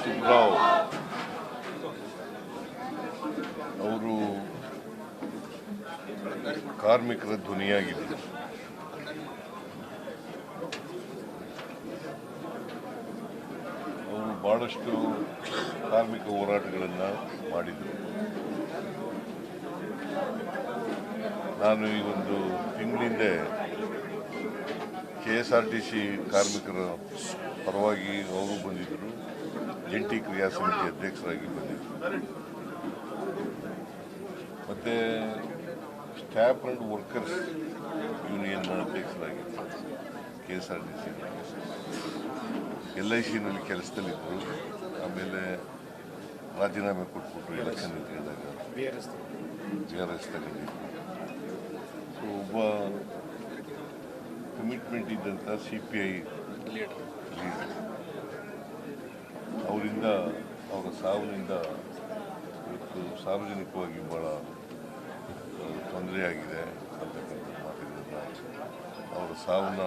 ಸುಬ್ರಾವ್ ಅವರು ಕಾರ್ಮಿಕರ ಧ್ವನಿಯಾಗಿದ್ದರು. ಅವರು ಭಾಳಷ್ಟು ಕಾರ್ಮಿಕ ಹೋರಾಟಗಳನ್ನು ಮಾಡಿದರು. ನಾನು ಈ ಒಂದು ತಿಂಗಳಿಂದ KSRTC ಕಾರ್ಮಿಕರ ಪರವಾಗಿ ಅವರು ಬಂದಿದ್ದರು, ಜಂಟಿ ಕ್ರಿಯಾ ಸಮಿತಿ ಅಧ್ಯಕ್ಷರಾಗಿ ಬಂದಿದ್ದರು. ಮತ್ತು ಸ್ಟಾಫ್ ಆ್ಯಂಡ್ ವರ್ಕರ್ಸ್ ಯೂನಿಯನ್ನ ಅಧ್ಯಕ್ಷರಾಗಿದ್ದರು. KSRTC LICನಲ್ಲಿ ಕೆಲಸದಲ್ಲಿದ್ದರು. ಆಮೇಲೆ ರಾಜೀನಾಮೆ ಕೊಟ್ಬಿಟ್ರು ಎಲೆಕ್ಷನ್ ನಿಂತ್ಕೊಂಡಾಗ BRS ತಗೊಂಡಿದ್ರು. ಸೊ ಒಬ್ಬ ಕಮಿಟ್ಮೆಂಟ್ ಇದ್ದಂಥ CPI ಲೀಡರ್ ಅವರಿಂದ, ಅವರ ಸಾವಿನಿಂದ ಇವತ್ತು ಸಾರ್ವಜನಿಕವಾಗಿ ಭಾಳ ತೊಂದರೆಯಾಗಿದೆ ಅಂತಕ್ಕಂಥ ಮಾತುಗಳನ್ನು, ಅವರ ಸಾವನ್ನ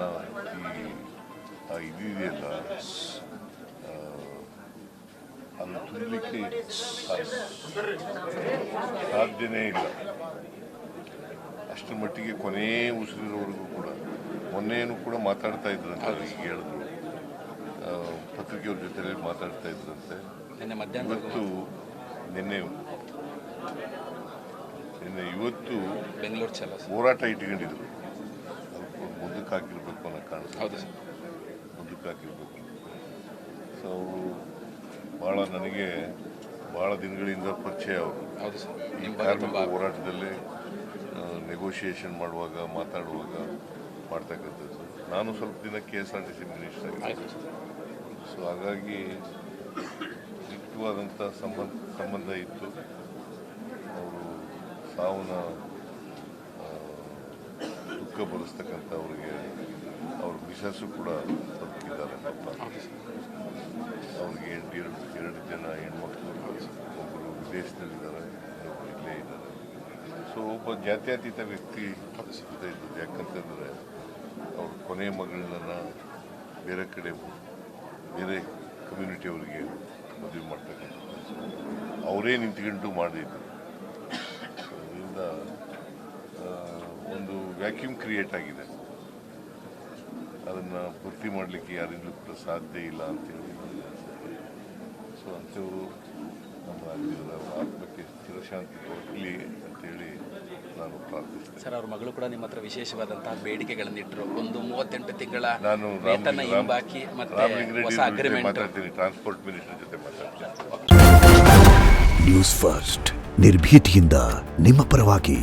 ಇದೆಯಲ್ಲ ಅದು ತುಂಬಲಿಕ್ಕೆ ಸಾಧ್ಯನೇ ಇಲ್ಲ. ಅಷ್ಟರ ಮಟ್ಟಿಗೆ ಕೊನೆಯ ಉಸಿರಿರೋವರೆಗೂ ಕೂಡ, ಮೊನ್ನೆಯೂ ಕೂಡ ಮಾತಾಡ್ತಾ ಇದ್ರಂತೆ, ಈಗ ಹೇಳಿದ್ರು ಪತ್ರಿಕೆಯವ್ರ ಜೊತೆ ಮಾತಾಡ್ತಾ ಇದ್ರಂತೆ. ಇವತ್ತು ಇವತ್ತು ಬೆಂಗಳೂರು ಹೋರಾಟ ಇಟ್ಕೊಂಡಿದ್ರು. ಮುಂದಕ್ಕೆ ಹಾಕಿರ್ಬೇಕು ಅನ್ನೋ ಕಾಣಿಸ್ತದೆ, ಮುಂದಕ್ಕೆ ಹಾಕಿರ್ಬೇಕು. ಸೊ ಅವರು ಭಾಳ ನನಗೆ ಭಾಳ ದಿನಗಳಿಂದ ಪರಿಚಯ ಅವರು. ಈ ಕಾರ್ಮಿಕ ಹೋರಾಟದಲ್ಲಿ ನೆಗೋಷಿಯೇಷನ್ ಮಾಡುವಾಗ, ಮಾತಾಡುವಾಗ ಮಾಡ್ತಕ್ಕಂಥದ್ದು. ನಾನು ಸ್ವಲ್ಪ ದಿನ KSRTC ಮಿನಿಸ್ಟರ್ ಆಗಿದ್ದೆ. ಸೊ ಹಾಗಾಗಿ ಮುಖ್ಯವಾದಂಥ ಸಂಬಂಧ ಇತ್ತು. ಅವರು ಸಾವನ್ನ ದುಃಖ ಭರಿಸ್ತಕ್ಕಂಥ ಅವರಿಗೆ ಅವ್ರ ಮಿಸಸ್ಸು ಕೂಡ ಬದುಕಿದ್ದಾರೆ. ಅವ್ರಿಗೆ ಎರಡು ಜನ ಹೆಣ್ಮಕ್ಳು, ಒಬ್ಬರು ವಿದೇಶದಲ್ಲಿದ್ದಾರೆ, ಇನ್ನೊಬ್ಬರು ಇಲ್ಲೇ ಇದ್ದಾರೆ. ಸೊ ಒಬ್ಬ ಜಾತ್ಯತೀತ ವ್ಯಕ್ತಿ ಇದ್ದದ್ದು. ಯಾಕಂತಂದರೆ ಅವ್ರ ಕೊನೆಯ ಮಗಳನ್ನ ಬೇರೆ ಕಡೆ, ಬೇರೆ ಕಮ್ಯುನಿಟಿಯವರಿಗೆ ಮದುವೆ ಮಾಡ್ತಕ್ಕಂಥದ್ದು ಅವರೇ ನಿಂತ್ಕೊಂಡು ಮಾಡಿದ್ರು. ಅದರಿಂದ ಒಂದು ವ್ಯಾಕ್ಯೂಮ್ ಕ್ರಿಯೇಟ್ ಆಗಿದೆ. ಅದನ್ನು ಭರ್ತಿ ಮಾಡಲಿಕ್ಕೆ ಯಾರಿಂದಲೂ ಕೂಡ ಸಾಧ್ಯ ಇಲ್ಲ ಅಂತೇಳಿ. ಸೊ ಅಂಥವರು ನಮ್ಮ ರಾಜ್ಯದ ಆತ್ಮಕ್ಕೆ ಚಿರಶಾಂತಿ ಕೊಡಲಿ ಅಂತೇಳಿ ನಾನು ಪ್ರಾರ್ಥಿಸ್ತೇನೆ. ಸರ್, ಅವ್ರ ಮಗಳು ಕೂಡ ನಿಮ್ಮ ಹತ್ರ ವಿಶೇಷವಾದಂತಹ ಬೇಡಿಕೆಗಳನ್ನು ಇಟ್ಟರು. ಒಂದು 38 ತಿಂಗಳ ನಾನು ವೇತನ ಹಿಂಬಾಕಿ ಮತ್ತೆ ಹೊಸ ಅಗ್ರಿಮೆಂಟ್ ಮಾತಾಡ್ತೀನಿ, ಟ್ರಾನ್ಸ್ಪೋರ್ಟ್ ಮಿನಿಸ್ಟರ್ ಜೊತೆ ಮಾತಾಡ್ತೀನಿ. ನ್ಯೂಸ್ ಫಸ್ಟ್ ನಿರ್ಭೀತಿಯಿಂದ ನಿಮ್ಮ ಪರವಾಗಿ.